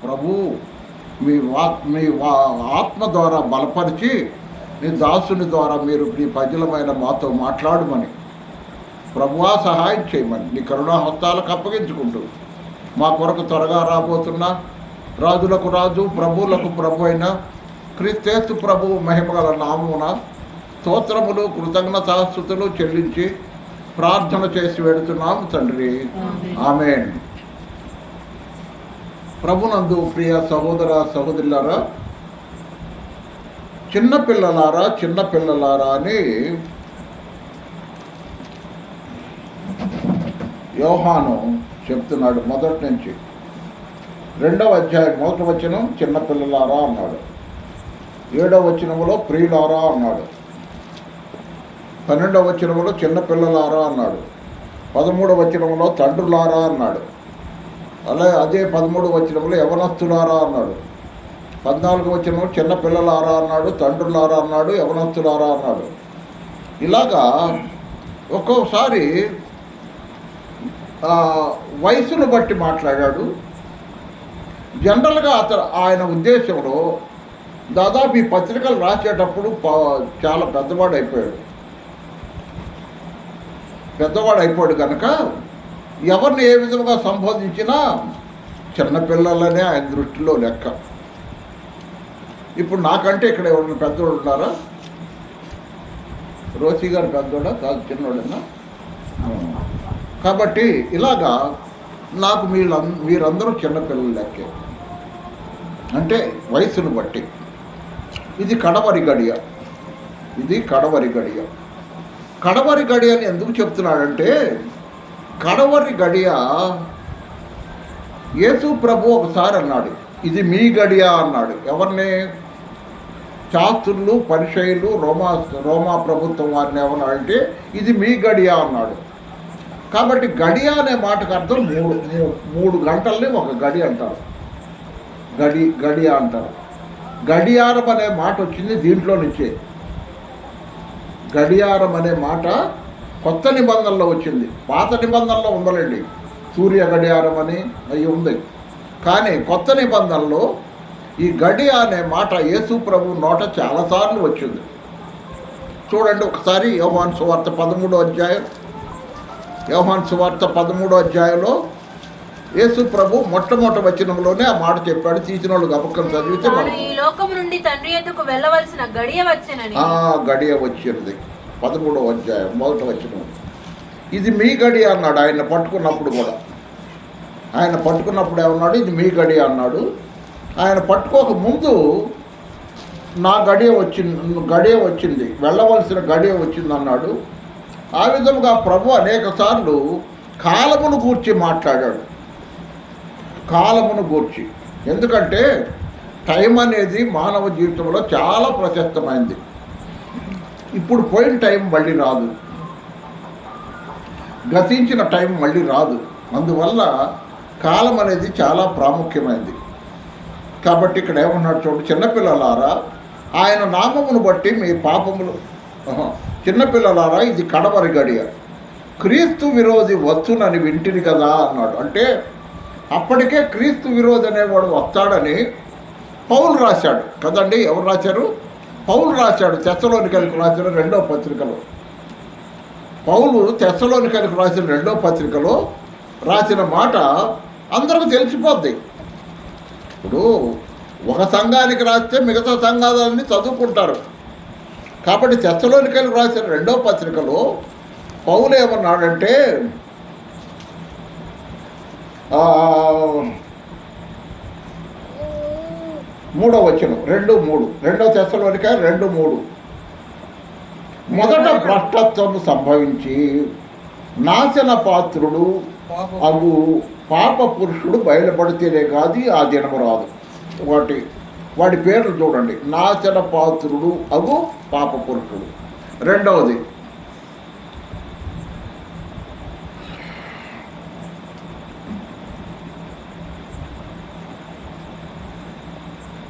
ప్రభు మీ ఆత్మ ద్వారా బలపరిచి నీ దాసుని ద్వారా మీరు నీ ప్రజలమైన మాతో మాట్లాడమని ప్రభువా సహాయం చేయమని నీ కరుణా హస్తాలకు అప్పగించుకుంటూ మా కొరకు త్వరగా రాబోతున్న రాజులకు రాజు ప్రభువులకు ప్రభు అయిన క్రీస్తు ప్రభు మహిమగల నామమున స్తోత్రములు కృతజ్ఞతాస్తుతులు చెల్లించి ప్రార్థన చేసి వెడుతున్నాము తండ్రి. ఆమేన్. ప్రభునందు ప్రియ సహోదర సహోదరులారా, చిన్నపిల్లలారా అని యోహాను చెప్తున్నాడు. మొదటి నుంచి 2వ అధ్యాయం 1వ వచనం చిన్నపిల్లలారా అన్నాడు. 7వ వచనములో ప్రియులారా అన్నాడు. 12వ వచనములో చిన్నపిల్లలారా అన్నాడు. 13వ వచనములో తండ్రులారా అన్నాడు. అలాగే అదే 13వ వచనంలో యవనస్తులారా అన్నాడు. 14వ వచనంలో చిన్నపిల్లలారా అన్నాడు, తండ్రులారా అన్నాడు, యవనస్తులారా అన్నాడు. ఇలాగా ఒక్కోసారి వయసును బట్టి మాట్లాడాడు. జనరల్గా ఆయన ఉద్దేశంలో దాదాపు ఈ పత్రికలు రాసేటప్పుడు చాలా పెద్దవాడు అయిపోయాడు కనుక ఎవరిని ఏ విధంగా సంబోధించినా చిన్నపిల్లలనే ఆయన దృష్టిలో లెక్క. ఇప్పుడు నాకంటే ఇక్కడ ఎవరైనా పెద్దోడు ఉన్నారా? రోసి గారు పెద్దోడా కాదు, చిన్నోడన్నా? కాబట్టి ఇలాగా నాకు మీరందరూ చిన్నపిల్లలు లెక్కే, అంటే వయసును బట్టి. ఇది కడవరి గడియ. కడవరి గడియ అని ఎందుకు చెప్తున్నాడంటే, కడవరి గడియ యేసు ప్రభు ఒకసారి అన్నాడు, ఇది మీ గడియ అన్నాడు. ఎవరిని? శాస్త్రులు, పరిసయ్యులు, రోమా ప్రభుత్వం వారిని ఏమన్నాడంటే ఇది మీ గడియ అన్నాడు. కాబట్టి గడియ అనే మాటకు అర్థం 3 గంటల్ని ఒక గడి అంటారు. గడియ అంటారు. గడియారం అనే మాట వచ్చింది దీంట్లో నుంచే. గడియారం అనే మాట కొత్త నిబంధనలో వచ్చింది. పాత నిబంధనలో ఉందలండి, సూర్య గడియారం అని అవి ఉంది. కానీ కొత్త నిబంధనలో ఈ గడియ అనే మాట యేసు ప్రభు నోట చాలాసార్లు వచ్చింది. చూడండి ఒకసారి యోహాను సువార్త 13వ అధ్యాయంలో యేసు ప్రభు మొట్టమొదటి వచనంలోనే ఆ మాట చెప్పాడు. తీసిన వాళ్ళు గబక్కలు చదివితే గడియ వచ్చినది. 13వ అధ్యాయం 1వ వచనం. ఇది మీ గడియ అన్నాడు. ఆయన పట్టుకున్నప్పుడు కూడా, ఆయన పట్టుకున్నప్పుడు ఏమన్నాడు? ఇది మీ గడియ అన్నాడు. ఆయన పట్టుకోక ముందు నా గడియ వచ్చింది, వెళ్ళవలసిన గడియ వచ్చింది అన్నాడు. ఆ విధముగా ప్రభు అనేక సార్లు కాలమును గూర్చి మాట్లాడాడు. కాలమును గూర్చి, ఎందుకంటే టైం అనేది మానవ జీవితంలో చాలా ప్రశస్తమైంది. ఇప్పుడు పోయిన టైం మళ్ళీ రాదు, గతించిన టైం మళ్ళీ రాదు. అందువల్ల కాలం అనేది చాలా ప్రాముఖ్యమైనది. కాబట్టి ఇక్కడ ఏమన్నాడు చూడు, చిన్నపిల్లలారా ఆయన నామమును బట్టి మీ పాపములు, చిన్నపిల్లలారా ఇది కడవరి గడియ, క్రీస్తు విరోధి వచ్చునని వింటిని కదా అన్నాడు. అంటే అప్పటికే క్రీస్తు విరోధి అనేవాడు వస్తాడని పౌలు రాశాడు కదండి. ఎవరు రాశారు? పౌలు రాశాడు. తెస్సలోనికైలకు రాసిన 2వ పత్రికలో. పౌలు తెస్సలోనికైలకు రాసిన 2వ పత్రికలో రాసిన మాట అందరికీ తెలిసిపోద్ది. ఇప్పుడు ఒక సంఘానికి రాస్తే మిగతా సంఘాలన్నీ చదువుకుంటారు. కాబట్టి తెస్సలోనికైలకు రాసిన 2వ పత్రికలో పౌలు ఏమన్నాడంటే, 3వ వచనం 2:3, 2వ తెస్సలోనికై 2:3. మొదట భ్రష్టత్వము సంభవించి నాశన పాత్రుడు అగు పాప పురుషుడు బయలుపడితేనే కాదు ఆ దినము రాదు. వాడి పేర్లు చూడండి. నాశన పాత్రుడు అగు పాప పురుషుడు. రెండవది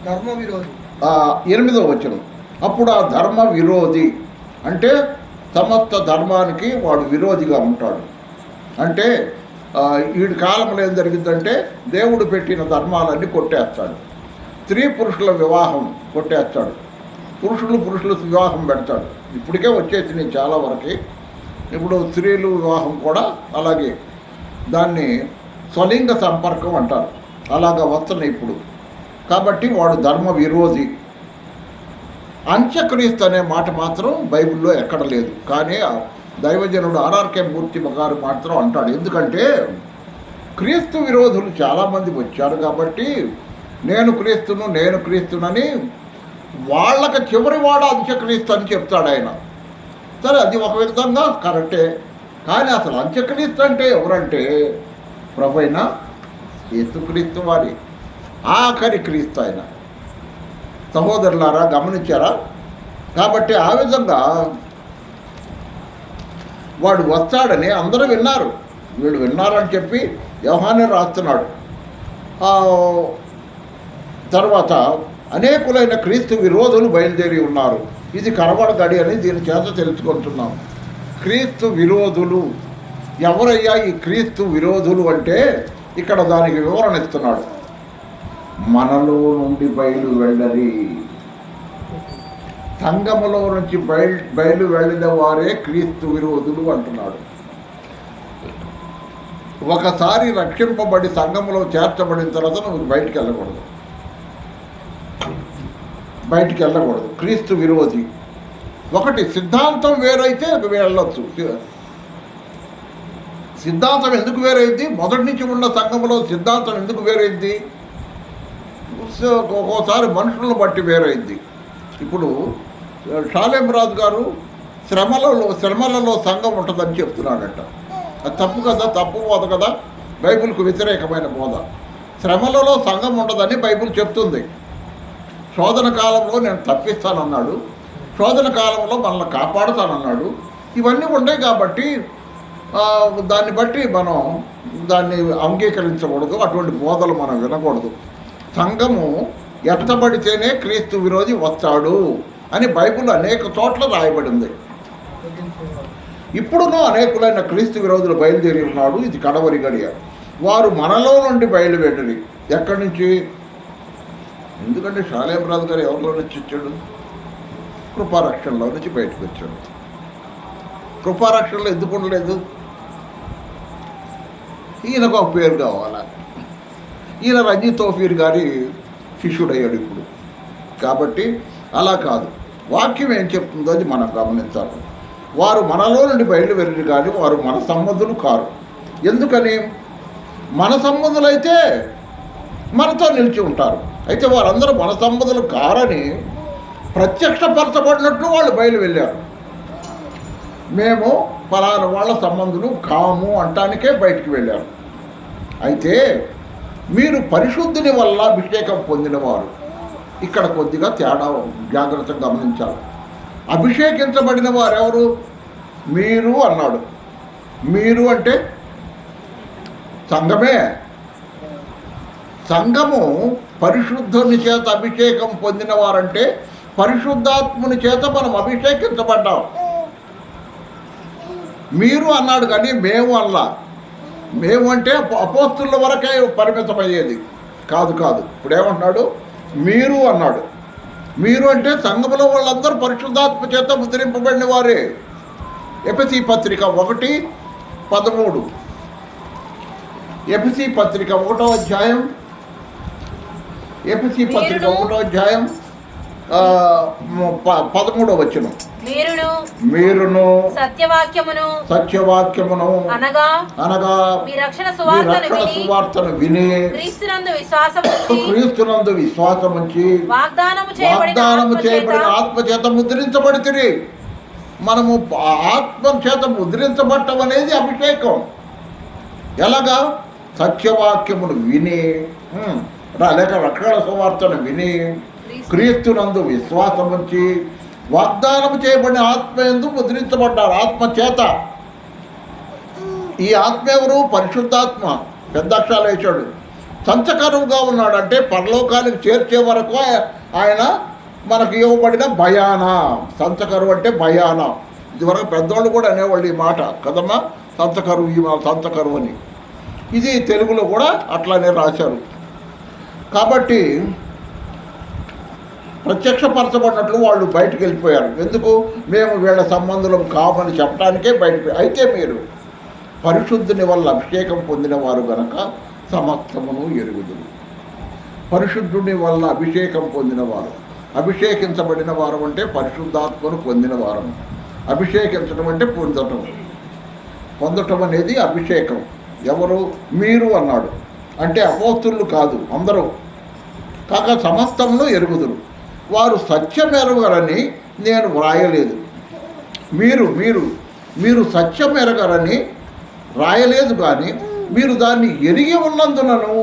ధర్మ విరోధి. 8వ వచనం. అప్పుడు ఆ ధర్మ విరోధి అంటే సమస్త ధర్మానికి వాడు విరోధిగా ఉంటాడు. అంటే వీడి కాలంలో ఏం జరిగిందంటే దేవుడు పెట్టిన ధర్మాలన్నీ కొట్టేస్తాడు. స్త్రీ పురుషుల వివాహం కొట్టేస్తాడు. పురుషులు వివాహం పెడతాడు. ఇప్పటికే వచ్చేసింది చాలా వరకు. ఇప్పుడు స్త్రీలు వివాహం కూడా అలాగే, దాన్ని స్వలింగ సంపర్కం అంటారు. అలాగా వస్తున్నాయి ఇప్పుడు. కాబట్టి వాడు ధర్మ విరోధి. అంత్యక్రీస్తు అనే మాట మాత్రం బైబిల్లో ఎక్కడ లేదు. కానీ దైవజనుడు ఆర్ఆర్కే మూర్తి గారు మాత్రం అంటాడు. ఎందుకంటే క్రీస్తు విరోధులు చాలామంది వచ్చారు కాబట్టి నేను క్రీస్తునని వాళ్ళకి చివరి వాడు అంత్యక్రీస్తు అని చెప్తాడు ఆయన. సరే, అది ఒక విధంగా కరెక్టే. కానీ అసలు అంత్యక్రీస్తు అంటే ఎవరంటే ప్రభువైన యేసుక్రీస్తు వారి ఆఖరి క్రీస్తు ఆయన. సహోదరులారా, గమనించారా? కాబట్టి ఆ విధంగా వాడు వస్తాడని అందరూ విన్నారు. వీళ్ళు విన్నారని చెప్పి యోహానే రాస్తున్నాడు. తర్వాత అనేకులైన క్రీస్తు విరోధులు బయలుదేరి ఉన్నారు. ఇది కనబడగడి అని దీని చేత తెలుసుకుంటున్నాం. క్రీస్తు విరోధులు ఎవరయ్యా ఈ క్రీస్తు విరోధులు అంటే ఇక్కడ దానికి వివరణ ఇస్తున్నాడు. మనలో నుండి బయలు వెళ్ళరి, సంఘములో నుంచి బయలు వెళ్ళిన వారే క్రీస్తు విరోధులు అంటున్నాడు. ఒకసారి రక్షింపబడి సంఘములో చేర్చబడిన తర్వాత నువ్వు బయటికి వెళ్ళకూడదు. క్రీస్తు విరోధి. ఒకటి, సిద్ధాంతం వేరైతే వెళ్ళొచ్చు. సిద్ధాంతం ఎందుకు వేరైంది? మొదటి నుంచి ఉన్న సంఘంలో సిద్ధాంతం ఎందుకు వేరైంది? ఒక్కోసారి మనుషులను బట్టి వేరైంది. ఇప్పుడు షాలేం రాజు గారు శ్రమలలో సంఘం ఉంటుందని చెప్తున్నాడట. అది తప్పు కదా, తప్పు బోధ కదా, బైబిల్కు వ్యతిరేకమైన బోధ. శ్రమలలో సంఘం ఉండదని బైబిల్ చెప్తుంది. శోధన కాలంలో నేను తప్పిస్తానన్నాడు, శోధన కాలంలో మనల్ని కాపాడుతానన్నాడు. ఇవన్నీ ఉన్నాయి కాబట్టి దాన్ని బట్టి మనం దాన్ని అంగీకరించకూడదు. అటువంటి బోధలు మనం వినకూడదు. సంఘము ఎత్తబడితేనే క్రీస్తు విరోధి వస్తాడు అని బైబిల్ అనేక చోట్ల రాయబడింది. ఇప్పుడునూ అనేకులైన క్రీస్తు విరోధులు బయలుదేరి ఉన్నాడు. ఇది కడవరి గడియ. వారు మనలో నుండి బయలువెళ్ళి. ఎక్కడి నుంచి? ఎందుకంటే షాలేం రాజు గారు ఎవరిలో నుంచి వచ్చాడు? కృపారక్షణలో నుంచి బయటకు వచ్చాడు. కృపారక్షణలో ఎందుకు ఉండలేదు? ఈయనకు ఒక పేరు కావాలా. ఈయన రంజిత్ తోఫీర్ గారి శిష్యుడయ్యాడు ఇప్పుడు. కాబట్టి అలా కాదు. వాక్యం ఏం చెప్తుందో అది మనం గమనించాలి. వారు మనలో నుండి బయలువెళ్ళి కానీ వారు మన సంబంధులు కారు. ఎందుకని? మన సంబంధులైతే మనతో నిలిచి ఉంటారు. అయితే వారందరూ మన సంబంధులు కారని ప్రత్యక్షపరచబడినట్లు వాళ్ళు బయలువెళ్ళారు. మేము ఫలానా వాళ్ళ సంబంధులు కాము అంటానికే బయటికి వెళ్ళారు. అయితే మీరు పరిశుద్ధిని వల్ల అభిషేకం పొందినవారు. ఇక్కడ కొద్దిగా తేడా జాగ్రత్తగా గమనించాలి. అభిషేకించబడిన వారు ఎవరు? మీరు అన్నాడు. మీరు అంటే సంఘమే. సంఘము పరిశుద్ధుని చేత అభిషేకం పొందిన వారంటే పరిశుద్ధాత్ముని చేత మనం అభిషేకించబడ్డాం. మీరు అన్నాడు కానీ మేము అల్లా. మేము అంటే అపోస్తుల వరకే పరిమితమయ్యేది కాదు. ఇప్పుడు ఏమంటున్నాడు? మీరు అన్నాడు. మీరు అంటే సంఘములో వాళ్ళందరూ పరిశుద్ధాత్మ చేత ముద్రింపబడిన వారే. ఎఫెసీ పత్రిక 1:13. ఎఫెసీ పత్రిక 1వ అధ్యాయం. ఎఫెసీ పత్రిక 1వ అధ్యాయం 13వ వచనం. మీరును సత్యవాక్యమును అనగా మీ రక్షణ సువార్తను విని క్రీస్తునందు విశ్వాసముంచి వాగ్దానము చేయబడిన ఆత్మ చేత ముద్రించబడితిరి. మనము ఆత్మ చేత ముద్రించబడటం అనేది అభిషేకం. ఎలాగా? సత్యవాక్యమును విని, లేక రక్షణ సువార్తను విని క్రీస్తునందు విశ్వాసముంచి వాగ్దానం చేయబడిన ఆత్మ యందు ముద్రించబడ్డారు. ఆత్మ చేత. ఈ ఆత్మ ఎవరు? పరిశుద్ధాత్మ. పెద్ద అక్షరాలు వేశాడు. సంచకరువుగా ఉన్నాడు. అంటే పరలోకానికి చేర్చే వరకు ఆయన మనకు ఇవ్వబడిన భయాన. సంచకరువు అంటే భయాన. ఇదివరకు పెద్దవాళ్ళు కూడా అనేవాళ్ళు ఈ మాట కదమ్మా, సంచకరువు అని. ఇది తెలుగులో కూడా అట్లానే రాశారు. కాబట్టి ప్రత్యక్షపరచబడినట్లు వాళ్ళు బయటకు వెళ్ళిపోయారు. ఎందుకు? మేము వీళ్ళ సంబంధం కామని చెప్పడానికే బయటకు. అయితే మీరు పరిశుద్ధుని వల్ల అభిషేకం పొందిన వారు గనక సమస్తమును ఎరుగుదురు. పరిశుద్ధుని వల్ల అభిషేకం పొందినవారు, అభిషేకించబడిన వారు అంటే పరిశుద్ధాత్మను పొందిన వారు. అభిషేకించడం అంటే పొందటం అనేది అభిషేకం. ఎవరు? మీరు అన్నాడు. అంటే అపోస్తులు కాదు, అందరూ కాక సమస్తమును ఎరుగుదురు. వారు సత్యం ఎరగరని నేను వ్రాయలేదు. మీరు మీరు మీరు సత్యం ఎరగరని రాయలేదు, కానీ మీరు దాన్ని ఎరిగి ఉన్నందునను,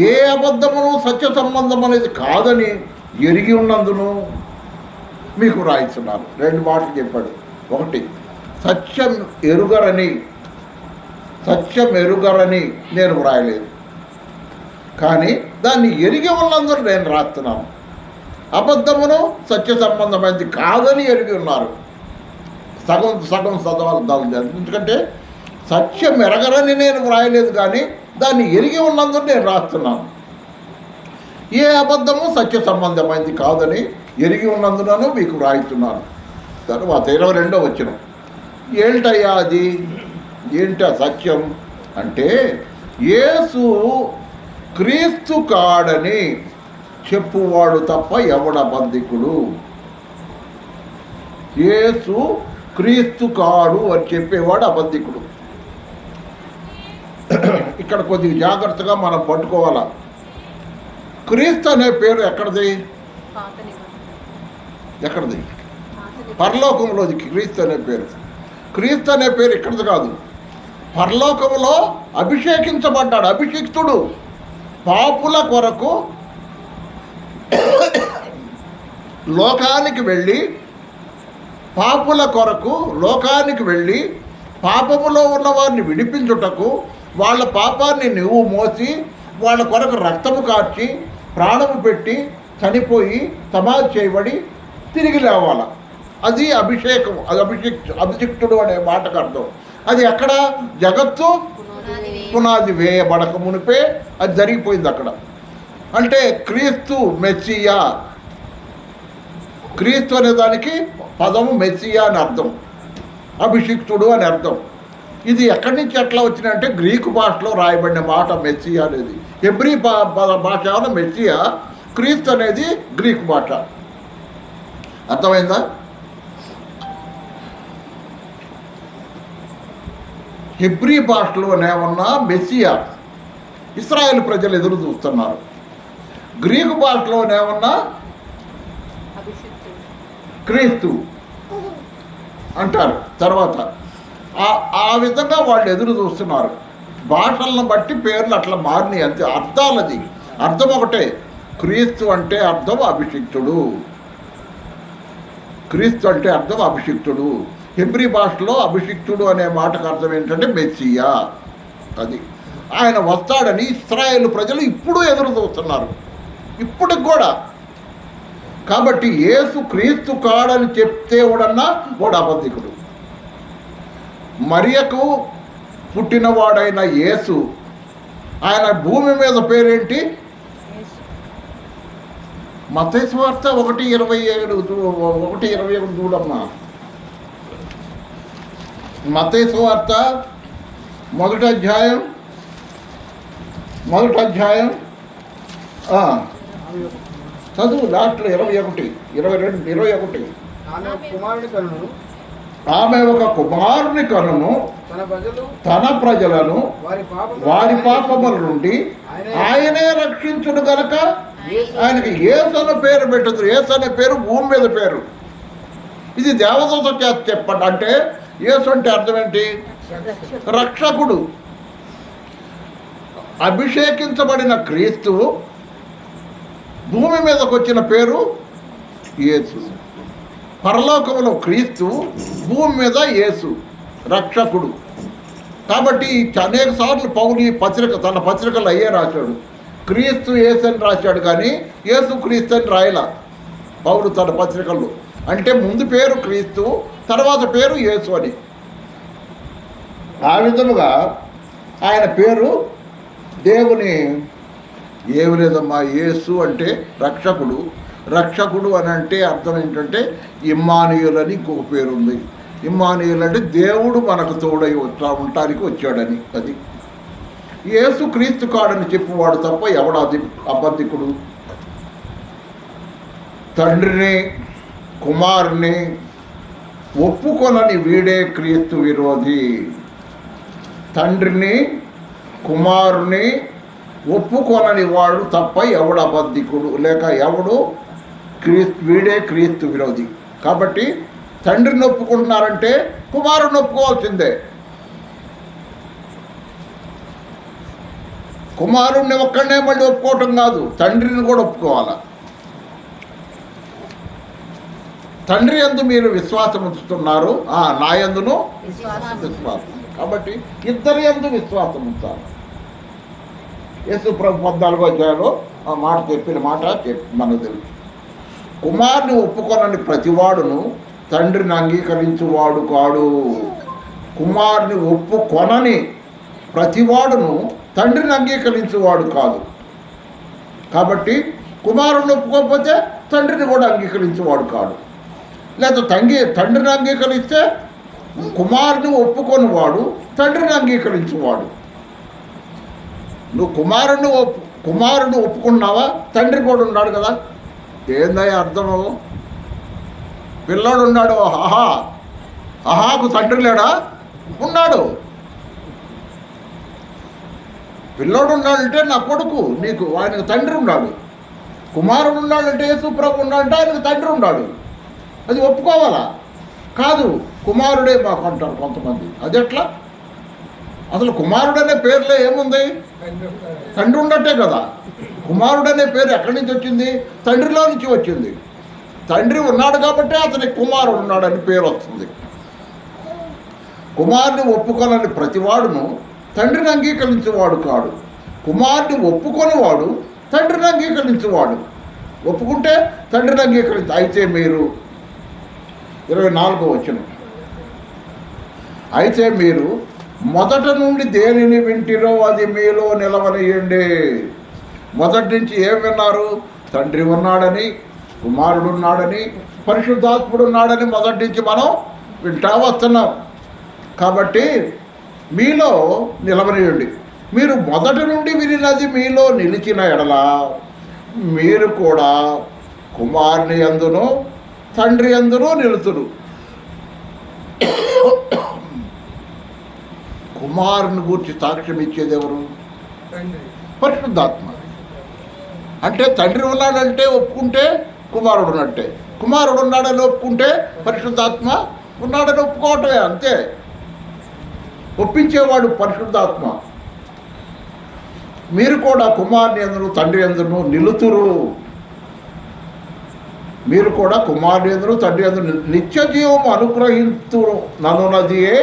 ఏ అబద్ధమును సత్య సంబంధం అనేది కాదని ఎరిగి ఉన్నందును మీకు రాయిస్తున్నారు. 2 మాటలు చెప్పాడు. ఒకటి, సత్యం ఎరుగరని నేను వ్రాయలేదు, కానీ దాన్ని ఎరిగి ఉన్నందున నేను రాస్తున్నాను. అబద్ధమును సత్య సంబంధమైనది కాదని ఎరిగి ఉన్నారు. సగం చదవాలి. ఎందుకంటే సత్యం ఎరగరని నేను వ్రాయలేదు, కానీ దాన్ని ఎరిగి ఉన్నందున నేను రాస్తున్నాను. ఏ అబద్ధము సత్య సంబంధమైనది కాదని ఎరిగి ఉన్నందునను మీకు వ్రాయిస్తున్నాను. తర్వాత 22వ వచనం. ఏంటయ్యా అది? ఏంటి సత్యం అంటే, యేసు క్రీస్తు కాడని చెప్పువాడు తప్ప ఎవడబద్ధికుడు. యేసు క్రీస్తు కాడు అని చెప్పేవాడు అబద్ధికుడు. ఇక్కడ కొద్దిగా జాగ్రత్తగా మనం పట్టుకోవాలా. క్రీస్తు అనే పేరు ఎక్కడిది? పరలోకంలోది క్రీస్తు అనే పేరు. క్రీస్తు అనే పేరు ఇక్కడిది కాదు. పరలోకంలో అభిషేకించబడ్డాడు, అభిషిక్తుడు. పాపుల కొరకు లోకానికి వెళ్ళి పాపములో ఉన్న వారిని విడిపించుటకు, వాళ్ళ పాపాన్ని నువ్వు మోసి వాళ్ళ కొరకు రక్తము కార్చి ప్రాణము పెట్టి చనిపోయి సమాధి చేయబడి తిరిగి లేవాల. అది అభిషేకం. అది అభిషిక్తుడు అనే మాటకు అర్థం. అది ఎక్కడ? జగత్తు పునాది వేయబడక మునిపే అది జరిగిపోయింది అక్కడ. అంటే క్రీస్తు మెస్సియా. క్రీస్తు అనే దానికి పదము మెస్సియా అని అర్థం, అభిషిక్తుడు అని అర్థం. ఇది ఎక్కడి నుంచి ఎట్లా వచ్చినాయంటే గ్రీకు భాషలో రాయబడిన మాట మెస్సియా అనేది. హెబ్రీ భాష మెస్సియా, క్రీస్తు అనేది గ్రీకు భాష. అర్థమైందా? హెబ్రీ భాషలోనేమన్నా మెస్సియా, ఇశ్రాయేలు ప్రజలు ఎదురు చూస్తున్నారు. గ్రీకు భాషలోనేమన్నా క్రీస్తు అంటారు. తర్వాత ఆ విధంగా వాళ్ళు ఎదురు చూస్తున్నారు. భాషలను బట్టి పేర్లు అట్లా మారినాయి అంతే. అర్థాలది అర్థం ఒకటే. క్రీస్తు అంటే అర్థం అభిషిక్తుడు. క్రీస్తు అంటే అర్థం అభిషిక్తుడు. హెబ్రీ భాషలో అభిషిక్తుడు అనే మాటకు అర్థం ఏంటంటే మెస్సియా. అది ఆయన వస్తాడని ఇశ్రాయేలు ప్రజలు ఇప్పుడు ఎదురు చూస్తున్నారు, ఇప్పటికి కూడా. కాబట్టి యేసు క్రీస్తు కాడని చెప్తే వాడన్నా వాడు అబద్ధికుడు. మరియకు పుట్టినవాడైన యేసు, ఆయన భూమి మీద పేరేంటి? మత్తయి సువార్త 1:27 చూడమ్మా. మత్తయి సువార్త 1వ అధ్యాయం చదువు. లాస్ట్లో 21. ఆమె ఒక కుమారుని కనును, తన ప్రజలను వారి పాపముల నుండి ఆయనే రక్షించును గనక ఆయనకి యేసు అనే పేరు పెట్టదు. యేసు అనే పేరు భూమి మీద పేరు. ఇది దేవదూత చేత చెప్పండి. అంటే యేసు అంటే అర్థం ఏంటి? రక్షకుడు. అభిషేకించబడిన క్రీస్తు భూమి మీదకి వచ్చిన పేరు యేసు. పరలోకంలో క్రీస్తు, భూమి మీద యేసు రక్షకుడు. కాబట్టి అనేక సార్లు పౌలు తన పత్రికలు అయ్యే రాశాడు. క్రీస్తు యేసు అని రాశాడు, కానీ యేసు క్రీస్తు అని రాయలా పౌలు తన పత్రికల్లో. అంటే ముందు పేరు క్రీస్తు, తర్వాత పేరు యేసు అని. ఆ విధముగా ఆయన పేరు దేవుని ఏమి లేదమ్మా, యేసు అంటే రక్షకుడు. రక్షకుడు అని అంటే అర్థం ఏంటంటే ఇమ్మానుయేల్ అని ఇంకొక పేరు ఉంది. ఇమ్మానుయేల్ అంటే దేవుడు మనకు తోడై ఉండటానికి వచ్చాడని. అది యేసు క్రీస్తు కాడని చెప్పువాడు తప్ప ఎవడు అబద్ధికుడు? తండ్రిని కుమారుని ఒప్పుకొనని వీడే క్రీస్తు విరోధి. తండ్రిని కుమారుని ఒప్పుకొనని వాడు తప్ప ఎవడు అబద్ధికుడు లేక ఎవడు వీడే క్రీస్తు విరోధి. కాబట్టి తండ్రిని ఒప్పుకుంటున్నారంటే కుమారుని ఒప్పుకోవాల్సిందే. కుమారుణ్ణి ఒక్కడనే మళ్ళీ ఒప్పుకోవటం కాదు, తండ్రిని కూడా ఒప్పుకోవాలి. తండ్రి యందు మీరు విశ్వాసం ఉంచుతున్నారు, నా యందును విశ్వాసం. కాబట్టి ఇద్దరి యందు విశ్వాసం ఉంచాలి. యేసు ప్రభు 14వ అధ్యాయంలో ఆ మాట చెప్పిన మాట మనకు తెలుసు. కుమారుని ఒప్పుకొనని ప్రతివాడును తండ్రిని అంగీకరించువాడు కాడు. కుమారుని ఒప్పుకొనని ప్రతివాడును తండ్రిని అంగీకరించేవాడు కాదు. కాబట్టి కుమారుని ఒప్పుకోకపోతే తండ్రిని కూడా అంగీకరించేవాడు కాడు. లేదా తండ్రిని అంగీకరిస్తే కుమారుని ఒప్పుకొని వాడు తండ్రిని అంగీకరించేవాడు. నువ్వు కుమారుని ఒప్పుకున్నావా, తండ్రి కూడా ఉన్నాడు కదా. ఏందయ్యా అర్థము? పిల్లాడు ఉన్నాడు, అహాకు తండ్రి లేడా? ఉన్నాడు. పిల్లోడు ఉన్నాడంటే నా కొడుకు, నీకు ఆయనకు తండ్రి ఉన్నాడు. కుమారుడు ఉన్నాడంటే యేసు ప్రభు ఉన్నాడంటే ఆయనకు తండ్రి ఉన్నాడు. అది ఒప్పుకోవాలా? కాదు, కుమారుడే మాకు అంటారు కొంతమంది. అది ఎట్లా? అసలు కుమారుడు అనే పేరులో ఏముంది? తండ్రి ఉన్నట్టే కదా. కుమారుడు అనే పేరు ఎక్కడి నుంచి వచ్చింది? తండ్రిలో నుంచి వచ్చింది. తండ్రి ఉన్నాడు కాబట్టి అతనికి కుమారుడు ఉన్నాడని పేరు వస్తుంది. కుమారుని ఒప్పుకోనని ప్రతివాడును తండ్రిని అంగీకరించేవాడు కాడు. కుమారుని ఒప్పుకొనివాడు తండ్రిని అంగీకరించేవాడు. ఒప్పుకుంటే తండ్రిని అంగీకరించు. అయితే మీరు 24వ వచనం, అయితే మీరు మొదట నుండి దేనిని వింటిరో అది మీలో నిలవనియండి. మొదటి నుంచి ఏం విన్నారు? తండ్రి ఉన్నాడని, కుమారుడు ఉన్నాడని, పరిశుద్ధాత్ముడు ఉన్నాడని మొదటి నుంచి మనం వింటా వస్తున్నాం. కాబట్టి మీలో నిలవనియండి. మీరు మొదటి నుండి వినినది మీలో నిలిచిన ఎడల మీరు కూడా కుమారుని యందును తండ్రి యందును నిలుతురు. కుమారుని గూర్చి సాక్ష్యం ఇచ్చేది ఎవరు? పరిశుద్ధాత్మ. అంటే తండ్రి ఉన్నాడంటే ఒప్పుకుంటే కుమారుడు ఉన్నట్టే, కుమారుడు ఉన్నాడని ఒప్పుకుంటే పరిశుద్ధాత్మ ఉన్నాడని ఒప్పుకోవటమే, అంతే. ఒప్పించేవాడు పరిశుద్ధాత్మ. మీరు కూడా కుమారుని యందును తండ్రి యందును నిలుతురు. మీరు కూడా కుమారుని యందును తండ్రి యందును నిత్య జీవం అనుగ్రహింతురు ననున్నదియే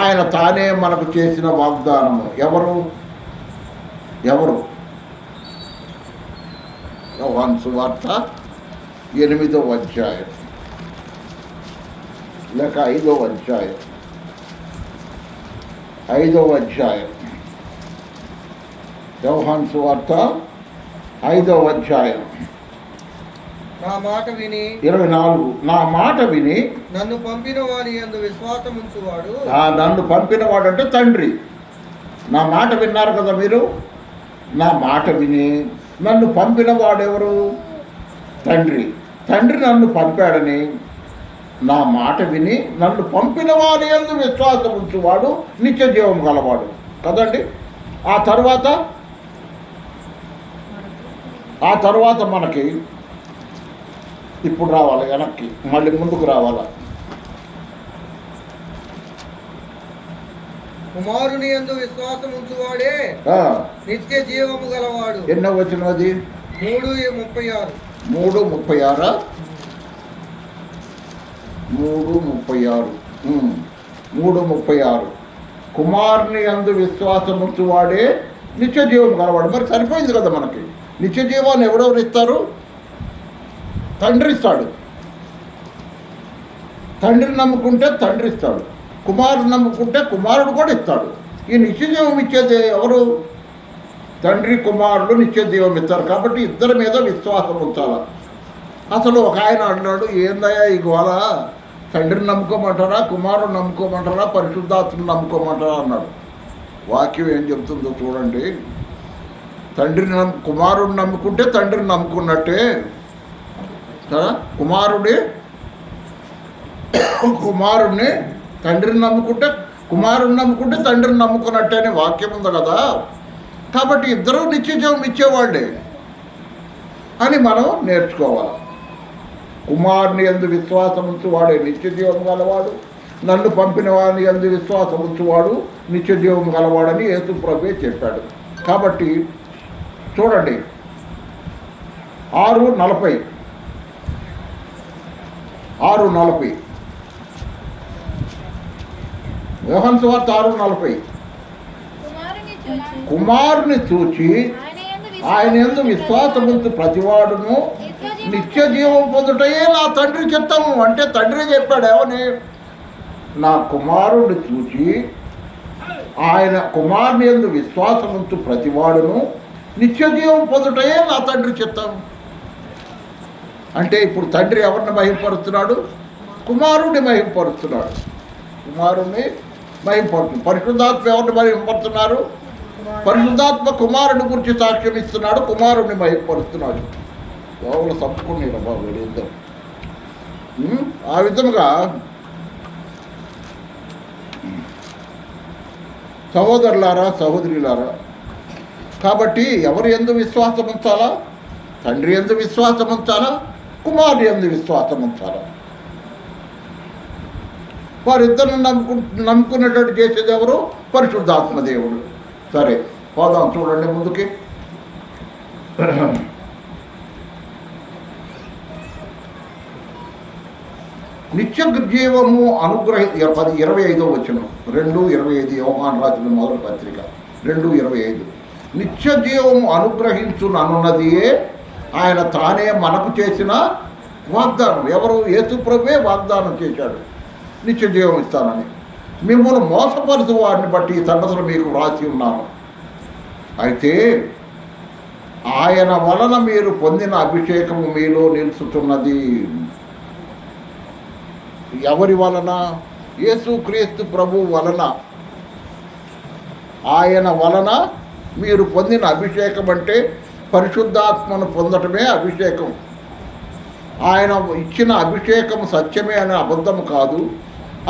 ఆయన తానే మనకు చేసిన వాగ్దానము. ఎవరు? యోహాను సువార్త 8వ అధ్యాయం లేక 5వ అధ్యాయం 5వ అధ్యాయం యోహాను సువార్త 5వ అధ్యాయం నా మాట విని 24. నా మాట విని నన్ను పంపిన వారి యందు విశ్వాసం ఉంచువాడు. నన్ను పంపిన వాడు అంటే తండ్రి. నా మాట విన్నారు కదా మీరు. నా మాట విని నన్ను పంపిన వాడెవరు? తండ్రి. తండ్రి నన్ను పంపాడని నా మాట విని నన్ను పంపిన వాడి యందు విశ్వాసం ఉంచువాడు నిత్య జీవం గలవాడు కదండి. ఆ తర్వాత మనకి ఇప్పుడు రావాలి, వెనక్కి మళ్ళీ ముందుకు రావాలా. కుమారుని యందు విశ్వాసం ఉంచువాడే నిత్య జీవము గలవాడు. ఎన్నో వచ్చినది? 3:36. 3:36. 3:36. కుమారుని యందు విశ్వాసం ఉంచువాడే నిత్య జీవం గలవాడు. మరి సరిపోయింది కదా మనకి. నిత్య జీవాన్ని ఎవరెవరు ఇస్తారు? తండ్రి ఇస్తాడు. తండ్రిని నమ్ముకుంటే తండ్రి ఇస్తాడు, కుమారుడు నమ్ముకుంటే కుమారుడు కూడా ఇస్తాడు. ఈ నిత్య జీవం ఇచ్చేది ఎవరు? తండ్రి కుమారుడు నిత్య జీవం ఇస్తారు. కాబట్టి ఇద్దరి మీద విశ్వాసం ఉంచాలి. అసలు ఒక ఆయన అన్నాడు, ఏందయ్యా ఈ గోళ, తండ్రిని నమ్ముకోమంటారా, కుమారుడు నమ్ముకోమంటారా, పరిశుద్ధాత్మను నమ్ముకోమంటారా అన్నాడు. వాక్యం ఏం చెప్తుందో చూడండి. కుమారుడిని నమ్ముకుంటే తండ్రిని నమ్ముకున్నట్టే కదా. కుమారుడిని తండ్రిని నమ్ముకుంటే తండ్రిని నమ్ముకున్నట్టే అని వాక్యం ఉంది కదా. కాబట్టి ఇద్దరూ నిత్య జీవం ఇచ్చేవాళ్ళే అని మనం నేర్చుకోవాలి. కుమారుని యందు విశ్వాసం ఉంచువాడే నిత్య జీవం గలవాడు, నన్ను పంపిన వాడిని యందు విశ్వాసం ఉంచువాడు నిత్య జీవం గలవాడని యేసు ప్రభువే చెప్పాడు. కాబట్టి చూడండి 6:40 యోహాను సువార్త 6:40 కుమారుని చూచి ఆయన యందు విశ్వాసముంచు ప్రతివాడును నిత్య జీవం పొందుటయే నా తండ్రి చిత్తము. అంటే తండ్రి చెప్పాడు ఏమని? నా కుమారుడిని చూచి ఆయన కుమారుని యందు విశ్వాసముంచు ప్రతివాడును నిత్య జీవం పొందుటయే నా తండ్రి చిత్తం. అంటే ఇప్పుడు తండ్రి ఎవరిని మహింపరుస్తున్నాడు? కుమారుడిని మహింపరుస్తున్నాడు. పరిశుద్ధాత్మ ఎవరిని మహింపరుతున్నారు? పరిశుద్ధాత్మ కుమారుడి గురించి సాక్ష్యం ఇస్తున్నాడు, కుమారుడిని మహింపరుస్తున్నాడు. ఎవరు తప్పుకున్నారు బాబు ఇద్దరు. ఆ విధముగా సహోదరులారా, సహోదరులారా, కాబట్టి ఎవరు యందు విశ్వాసం ఉంచాలా? తండ్రి యందు విశ్వాసం ఉంచాలా? కుమారుడు యందు విశ్వాసం ఉంచాలా? వారిద్దరిని నమ్ముకునేటట్టు చేసేది ఎవరు? పరిశుద్ధాత్మ దేవుడు. సరే పోదాం, చూడండి ముందుకి. నిత్య జీవము 25వ వచనం, 2:25 యోహాను రాసిన మొదటి పత్రిక 2:25. నిత్య జీవము అనుగ్రహించునన్నదియే ఆయన తానే మనకు చేసిన వాగ్దానం. ఎవరు? యేసు ప్రభువే వాగ్దానం చేశాడు నిత్య జీవం ఇస్తానని. మిమ్మల్ని మోసపరుచు వారిని బట్టి ఈ సంగతులు మీకు వ్రాసి ఉన్నాను. అయితే ఆయన వలన మీరు పొందిన అభిషేకము మీలో నిలుచుతున్నది. ఎవరి వలన? యేసుక్రీస్తు ప్రభు వలన. ఆయన వలన మీరు పొందిన అభిషేకం అంటే పరిశుద్ధాత్మను పొందటమే అభిషేకం. ఆయన ఇచ్చిన అభిషేకం సత్యమే అనే అబద్ధము కాదు.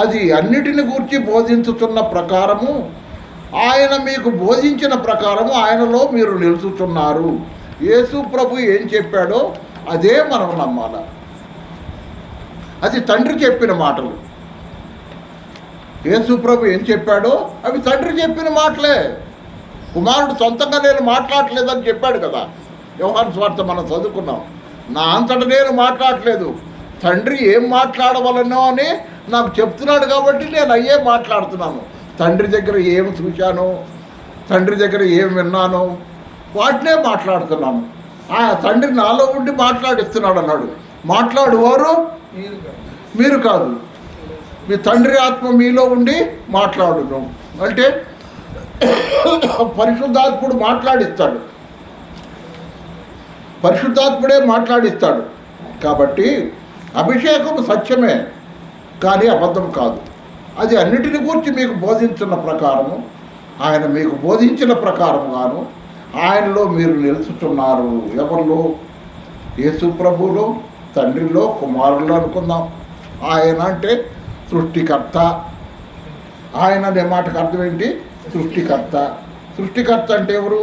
అది అన్నిటిని గూర్చి బోధించుతున్న ప్రకారము, ఆయన మీకు బోధించిన ప్రకారము ఆయనలో మీరు నిలుచుతున్నారు. యేసు ప్రభు ఏం చెప్పాడో అదే మనం నమ్మాలి. అది తండ్రి చెప్పిన మాటలు. యేసు ప్రభు ఏం చెప్పాడో అవి తండ్రి చెప్పిన మాటలే. కుమారుడు సొంతంగా నేను మాట్లాడలేదని చెప్పాడు కదా. యోహాను సువార్త మనం చదువుకున్నాం. నా అంతటా నేను మాట్లాడలేదు, తండ్రి ఏం మాట్లాడవలనో అని నాకు చెప్తున్నాడు కాబట్టి నేను అయ్యే మాట్లాడుతున్నాను. తండ్రి దగ్గర ఏం చూశాను, తండ్రి దగ్గర ఏం విన్నాను, వాటినే మాట్లాడుతున్నాను. ఆ తండ్రి నాలో ఉండి మాట్లాడిస్తున్నాడు అన్నాడు. మాట్లాడువారు మీరు కాదు, మీ తండ్రి ఆత్మ మీలో ఉండి మాట్లాడును. అంటే పరిశుద్ధాత్ముడు మాట్లాడిస్తాడు, పరిశుద్ధాత్ముడే మాట్లాడిస్తాడు. కాబట్టి అభిషేకం సత్యమే కానీ అబద్ధం కాదు. అది అన్నిటిని గురించి మీకు బోధించిన ప్రకారము, ఆయన మీకు బోధించిన ప్రకారముగాను ఆయనలో మీరు నిలుచుతున్నారు. ఎవరిలో? యేసు ప్రభువులో, తండ్రిలో, కుమారుల్లో అనుకుందాం. ఆయన అంటే సృష్టికర్త. ఆయన అనే మాటకు అర్థం ఏంటి? సృష్టికర్త. సృష్టికర్త అంటే ఎవరు?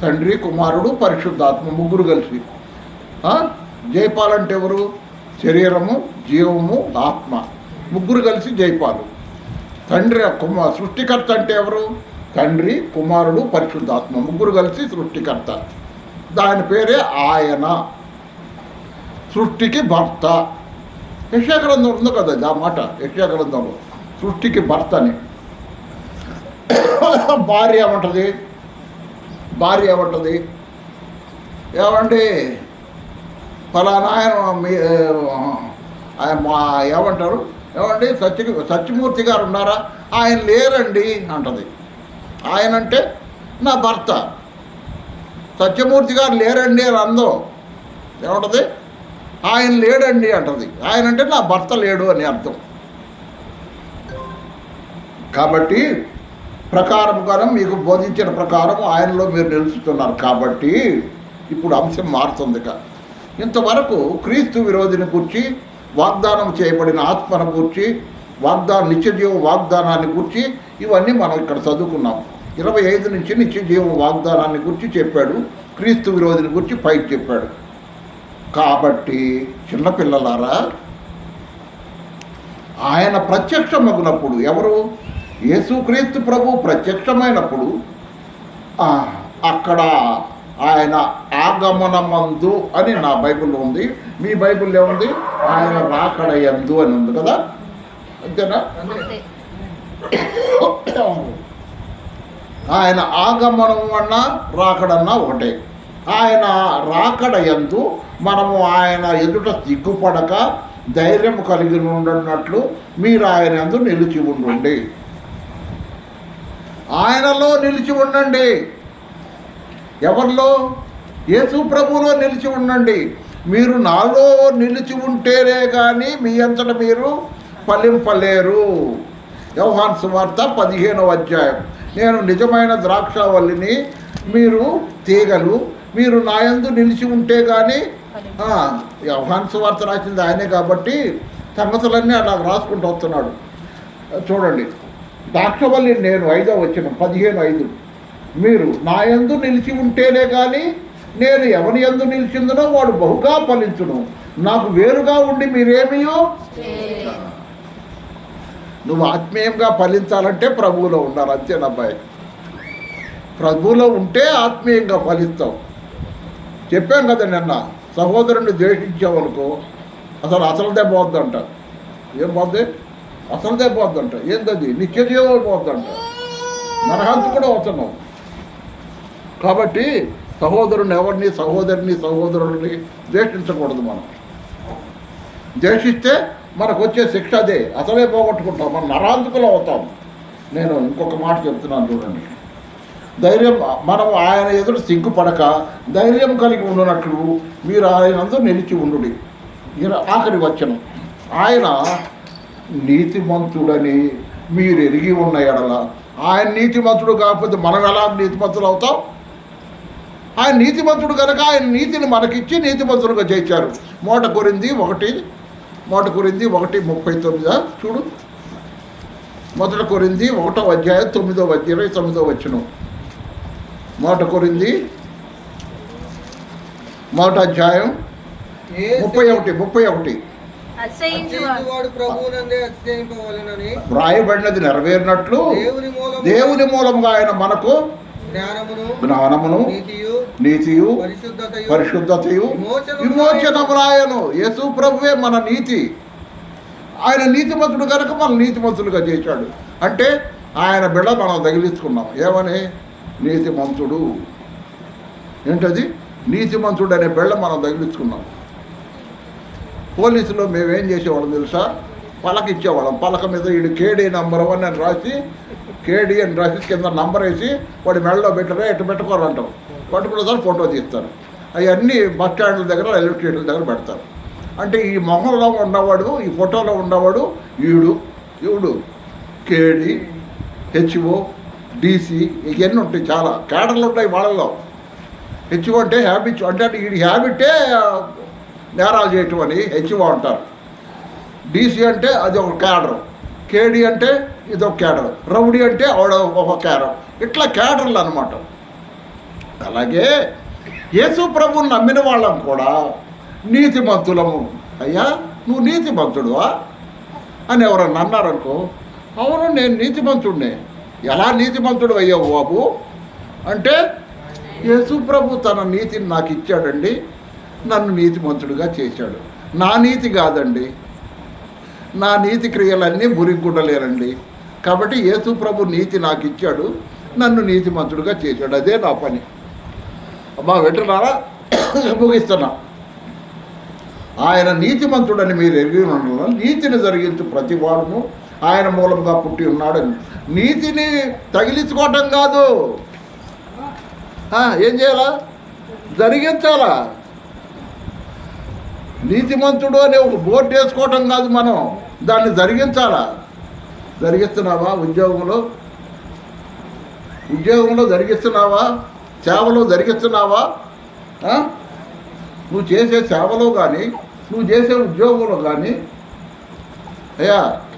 తండ్రి, కుమారుడు, పరిశుద్ధాత్మ ముగ్గురు కలిసి. జయపాలంటే ఎవరు? శరీరము, జీవము, ఆత్మ ముగ్గురు కలిసి జయపాలు. తండ్రి సృష్టికర్త అంటే ఎవరు? తండ్రి, కుమారుడు, పరిశుద్ధాత్మ ముగ్గురు కలిసి సృష్టికర్త. దాని పేరే ఆయన. సృష్టికి భర్త. యెషయా గ్రంథం ఉంది కదా ఆ మాట. యెషయా గ్రంథంలో సృష్టికి భర్త అని. భార్య ఏమంటుంది? ఏమండి ఫలానా ఆయన ఏమంటారు? ఏమండి సత్యమూర్తి గారు ఉన్నారా? ఆయన లేరండి అంటది. ఆయన అంటే నా భర్త. సత్యమూర్తి గారు లేరండి అని అందం ఏముంటుంది, ఆయన లేడండి అంటది. ఆయన అంటే నా భర్త లేడు అని అర్థం. కాబట్టి ప్రకారముగా మీకు బోధించిన ప్రకారం ఆయనలో మీరు నిలుస్తున్నారు. కాబట్టి ఇప్పుడు అంశం మారుతుంది. ఇంతవరకు క్రీస్తు విరోధిని గురించి, వాగ్దానం చేయబడిన ఆత్మను గురించి, నిత్యజీవ వాగ్దానాన్ని గురించి ఇవన్నీ మనం ఇక్కడ చదువుకున్నాం. 25 నుంచి నిత్యజీవ వాగ్దానాన్ని గురించి చెప్పాడు, క్రీస్తు విరోధిని గురించి పైకి చెప్పాడు. కాబట్టి చిన్నపిల్లలారా, ఆయన ప్రత్యక్షమగునప్పుడు, ఎవరు? యేసుక్రీస్తు ప్రభు ప్రత్యక్షమైనప్పుడు అక్కడ ఆయన ఆగమనమందు అని నా బైబిల్లో ఉంది. మీ బైబిల్లో ఉంది ఆయన రాకడయందు అని ఉంది కదా, అంతేనా? ఆయన ఆగమనం అన్నా రాకడన్నా ఒకటే. ఆయన రాకడయందు మనము ఆయన ఎదుట సిగ్గుపడక ధైర్యం కలిగి ఉండనట్లు మీరు ఆయన యందు నిలిచి ఉండండి. ఆయనలో నిలిచి ఉండండి. ఎవరిలో? యేసు ప్రభువులో నిలిచి ఉండండి. మీరు నాలో నిలిచి ఉంటేనే కానీ మీ అంతట మీరు ఫలింపలేరు. యోహాను సువార్త 15వ అధ్యాయం. నేను నిజమైన ద్రాక్షావల్లిని, మీరు తీగలు, మీరు నా యందు నిలిచి ఉంటే కానీ. యోహాను సువార్త రాసింది ఆయనే కాబట్టి సంగతులన్నీ అలా రాసుకుంటూ వస్తున్నాడు. చూడండి, ద్రాక్షవల్లి నేను 5వ వచనం 15:5. మీరు నా యందు నిలిచి ఉంటేనే కానీ నేను ఎవరి యందు నిలిచిందనో వాడు బహుగా ఫలించును. నాకు వేరుగా ఉండి మీరేమీయో. నువ్వు ఆత్మీయంగా ఫలించాలంటే ప్రభువులో ఉండాలి, అంతేనబ్బాయి. ప్రభువులో ఉంటే ఆత్మీయంగా ఫలిస్తావు. చెప్పాం కదా నిన్న, సహోదరుని ద్వేషించావనుకో అసలుదే పోద్దంట. ఏం పోద్ది? అసలుదే పోద్దంట. ఏంటది? నిత్యజీవం పోద్దంట. నరహంతు కూడా అవుతున్నావు. కాబట్టి సహోదరుని సహోదరుని ద్వేషించకూడదు. మనం ద్వేషిస్తే మనకు వచ్చే శిక్ష అదే, అసలే పోగొట్టుకుంటాం, మనం నరహంతకులు అవుతాం. నేను ఇంకొక మాట చెప్తున్నాను చూడండి. ధైర్యం, మనం ఆయన ఎదురు సిగ్గుపడక ధైర్యం కలిగి ఉండునట్లు మీరు ఆయనందు నిలిచి ఉండుడి. ఆఖరి వచనం, ఆయన నీతిమంతుడని మీరు ఎరిగి ఉన్న ఎడల. ఆయన నీతిమంతుడు కాకపోతే మనం ఎలా నీతిమంతులు అవుతాం? ఆయన నీతిమంతుడు కనుక ఆయన నీతిని మనకిచ్చి నీతిమంతులుగా చేశారు. 1 కొరింథీ 1:39 చూడు. 1 కొరింథీ 1వ అధ్యాయం 29వ వచనం. 1 కొరింథీ 1వ అధ్యాయం 31. వ్రాయబడినది నెరవేరినట్లు దేవుని మూలంగా ఆయన మనకు జ్ఞానమును, నీతియు, పరిశుద్ధతయు, విమోచనమురాయను. యేసు ప్రభువే మన నీతి. ఆయన నీతిమంతుడు కనుక మనం నీతిమంతులుగా చేశాడు. అంటే ఆయన బిడ్డ మనం తగిలించుకున్నాం. ఏమని? నీతిమంతుడు. ఏంటది? నీతిమంతుడు అనే బిళ్ళ మనం తగిలించుకున్నాం. పోలీసులో మేమేం చేసేవాళ్ళం తెలుసా? పలక ఇచ్చేవాళ్ళం. పలక మీద వీడు కేడీ నంబర్ 1 అని రాసి, కేడీ అని రాసి కింద నంబర్ వేసి వాడి మెడలో పెట్టరా ఎటు పెట్టుకోవాలంటాం. పట్టుకున్న ఫోటో తీస్తారు. అవన్నీ బస్ స్టాండ్ల దగ్గర, రైల్వే స్టేషన్ల దగ్గర పెడతారు. అంటే ఈ మొహంలో ఉన్నవాడు, ఈ ఫోటోలో ఉన్నవాడు ఈవిడు కేడీ, హెచ్ఓ, డీసీ, ఇవన్నీ ఉంటాయి. చాలా క్యాడర్లు ఉంటాయి వాళ్ళలో. హెచ్ఓ అంటే హ్యాబిట్, అంటే ఈ హ్యాబిటే నేరాలు చేయటం అని హెచ్ఓ అంటారు. డీసీ అంటే అది ఒక క్యాడర్, కేడీ అంటే ఇదొక క్యాడర్, రౌడీ అంటే ఒక క్యాడర్. ఇట్లా క్యాడర్లు అనమాట. అలాగే యేసు ప్రభువుని నమ్మిన వాళ్ళం కూడా నీతిమంతులము. అయ్యా నువ్వు నీతిమంతుడువా అని ఎవరన్నా అన్నారనుకో, అవును నేను నీతిమంతుడినే. ఎలా నీతిమంతుడు అయ్యావు బాబు అంటే, యేసు ప్రభు తన నీతిని నాకు ఇచ్చాడండి, నన్ను నీతిమంతుడిగా చేశాడు. నా నీతి కాదండి, నా నీతి క్రియలన్నీ మురిగుండలేరండి. కాబట్టి యేసు ప్రభు నీతి నాకు ఇచ్చాడు, నన్ను నీతిమంతుడిగా చేశాడు. అదే నా పని. అమ్మా వింటున్నారా? ముగిస్తున్నా. ఆయన నీతిమంతుడని మీరు ఎరిగి ఉండడం, నీతిని జరిగించు ప్రతి వాడును ఆయన మూలంగా పుట్టి ఉన్నాడని. నీతిని తగిలించుకోవటం కాదు, ఏం చేయాలా? జరిగించాలా. నీతిమంతుడు అనే ఒక బోర్డు వేసుకోవటం కాదు, మనం దాన్ని జరిగించాలా. జరిగిస్తున్నావా? ఉద్యోగంలో జరిగిస్తున్నావా? సేవలో జరిగిస్తున్నావా? నువ్వు చేసే సేవలో కానీ, నువ్వు చేసే ఉద్యోగంలో కానీ,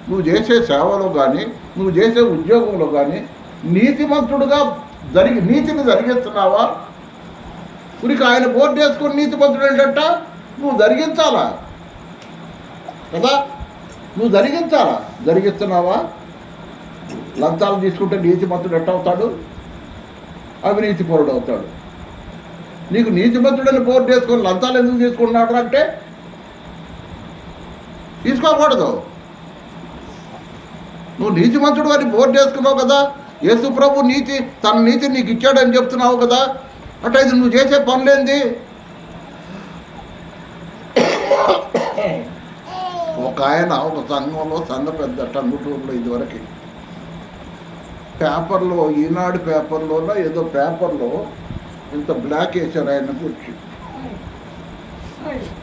నువ్వు చేసే సేవలో కానీ, నువ్వు చేసే ఉద్యోగంలో కానీ నీతిమంతుడుగా నీతిని జరిగిస్తున్నావా? ఉనికి ఆయన బోర్డు వేసుకొని నీతిమంతుడు ఏంటంట? నువ్వు జరిగించాలా కదా, నువ్వు జరిగించాలా. జరిగిస్తున్నావా? లంచాలు తీసుకుంటే నీతిమంతుడు ఎట్టవుతాడు? అవినీతిపరుడు అవుతాడు. నీకు నీతిమంతుడని బోర్డు వేసుకొని లంచాలు ఎందుకు తీసుకుంటున్నాడు అంటే తీసుకోకూడదు. నువ్వు నీతిమంతుడు అని బోర్డు వేసుకున్నావు కదా, యేసు ప్రభు తన నీతి నీకు ఇచ్చాడని చెప్తున్నావు కదా, అంటే ఇది నువ్వు చేసే పనులేంది? ఒక ఆయన ఒక సంఘంలో సంఘ పెద్ద టంగుటూరులో ఇదివరకు పేపర్లో, ఈనాడు పేపర్లోనో ఏదో పేపర్లో ఇంత బ్లాక్ వేశారు ఆయన గురించి.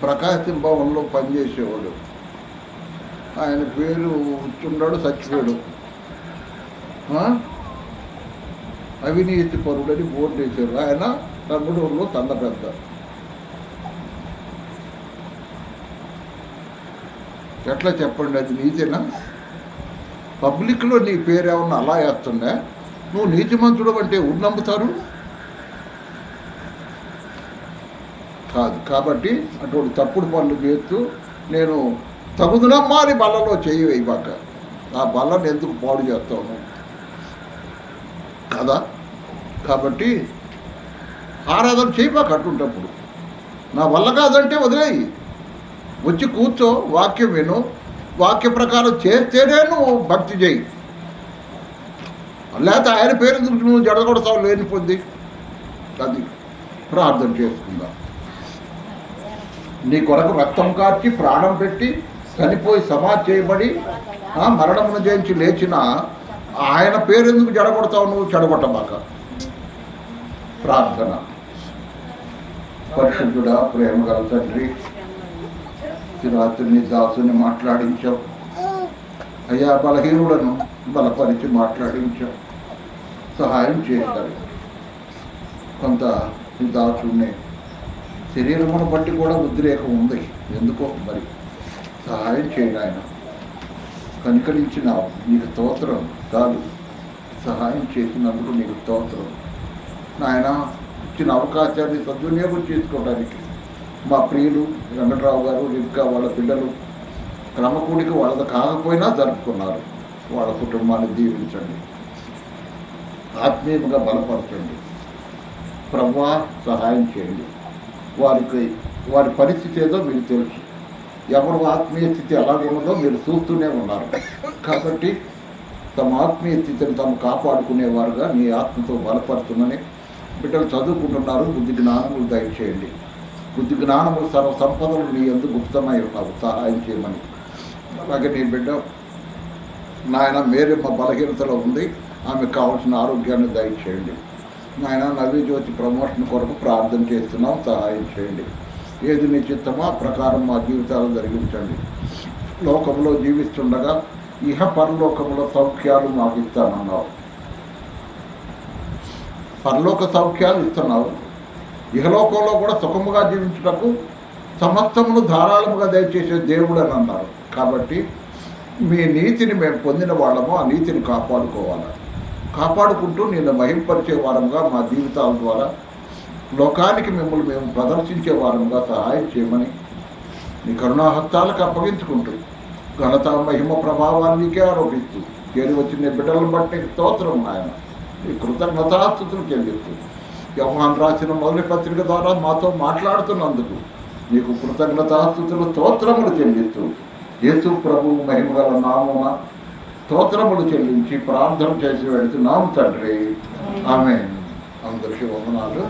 ప్రకాశం భవన్లో పనిచేసేవాడు, ఆయన పేరు ఉన్నాడు, చచ్చిపోయాడు. అవినీతి పరుడని బోర్డు వేశారు. ఆయన టంగుటూరులో సంఘ పెద్ద. ఎట్లా చెప్పండి, అది నీతేనా? పబ్లిక్లో నీ పేరు ఏమన్నా అలా వేస్తుండే? నువ్వు నీతిమంతుడు అంటే ఎవరు నమ్ముతారు? కాదు. కాబట్టి అటువంటి తప్పుడు పనులు చేస్తూ నేను తగుదునమ్మా అని బల్లలో చేయి వేయబాక. ఆ బల్లను ఎందుకు పాడు చేస్తావు కదా. కాబట్టి ఆరాధన చేయబాక. అటుంటప్పుడు నా వల్ల కాదంటే వదిలేయి, వచ్చి కూర్చో, వాక్యం విను, వాక్య ప్రకారం చేస్తేనే నువ్వు భక్తి చేయి. లేకపోతే ఆయన పేరు ఎందుకు నువ్వు జడగొడతావు లేని పొంది. అది ప్రార్థన చేసుకుందాం. నీ కొరకు రక్తం కార్చి ప్రాణం పెట్టి చనిపోయి సమాధి చేయబడి మరణమును జయించి లేచిన ఆయన పేరు ఎందుకు జడగొడతావు నువ్వు? చెడగొట్టబాక. ప్రార్థన. పరిశుద్ధుడా, ప్రేమ గల తండ్రి, రాత్రిని దాసుని మాట్లాడించావు అయ్యా, బలహీనులను బలపరిచి మాట్లాడించావు, సహాయం చేశారు. కొంత ఈ దాసుని శరీరమును బట్టి కూడా ఉద్రేకం ఉంది, ఎందుకో మరి సహాయం చేయండి. ఆయన కనికరించినావు, నీకు స్తోత్రం. కాదు, సహాయం చేసినందుకు నీకు స్తోత్రం. నాయన ఇచ్చిన అవకాశాన్ని సద్వినియోగం చేసుకోవడానికి మా ప్రియులు వెంకట్రావు గారు, రిబ్కా, వాళ్ళ పిల్లలు క్రమకూడికి వాళ్ళది కాకపోయినా జరుపుకున్నారు. వాళ్ళ కుటుంబాన్ని దీవించండి, ఆత్మీయంగా బలపరచండి. ప్రభువా, సహాయం చేయండి. వారి పరిస్థితి ఏదో మీకు తెలుసు. ఎవరు ఆత్మీయ స్థితి ఎలాగ ఉన్నదో మీరు చూస్తూనే ఉన్నారు. కాబట్టి తమ ఆత్మీయ స్థితిని తాము కాపాడుకునేవారుగా నీ ఆత్మతో బలపడుతుందని బిడ్డలు చదువుకుంటున్నారు. బుద్ధి జ్ఞానములు దయచేయండి. బుద్ధి జ్ఞానములు సర్వ సంపదలు నీ ఎందుకు గుప్తమై ఉన్నావు, సహాయం చేయమని. అలాగే నీ బిడ్డ నాయన మేరమ్మ బలహీనతలో ఉంది, ఆమెకు కావాల్సిన ఆరోగ్యాన్ని దయచేయండి. నాయన నవీజ్యోతి ప్రమోషన్ కొరకు ప్రార్థన చేస్తున్నాం, సహాయం చేయండి. ఏది నీ చిత్తమో ఆ ప్రకారం మా జీవితాలు జరిగించండి. లోకంలో జీవిస్తుండగా ఇహ పరలోకంలో సౌఖ్యాలు మాకు ఇస్తానన్నావు. పరలోక సౌఖ్యాలు ఇస్తున్నావు, ఇహలోకంలో కూడా సుఖముగా జీవించుటకు సమస్తమును ధారాళముగా దయచేసే దేవుడు అని అన్నారు. కాబట్టి మీ నీతిని మేము పొందిన వాళ్ళము ఆ నీతిని కాపాడుకుంటూ నేను మహింపరిచే వారంగా మా జీవితాల ద్వారా లోకానికి మిమ్మల్ని మేము ప్రదర్శించే వారంగా సహాయం చేయమని నీ కరుణాహస్తాలకు అప్పగించుకుంటూ ఘనత మహిమ ప్రభావాన్ని నీకే ఆరోపిస్తూ చేరి వచ్చిన బిడ్డలను బట్టి స్తోత్రం నాయన ఈ కృతజ్ఞతాస్తుతులు చెల్లిస్తూ యోహాను రాసిన మొదటి పత్రిక ద్వారా మాతో మాట్లాడుతున్నందుకు నీకు కృతజ్ఞతాస్తుతులు స్తోత్రములు చెల్లిస్తూ యేసు ప్రభువు మహిమగల నామమున స్తోత్రములు చెల్లించి ప్రార్థన చేసి వెళుతున్నాము తండ్రి. ఆమేన్. అందరికీ వందనాలు.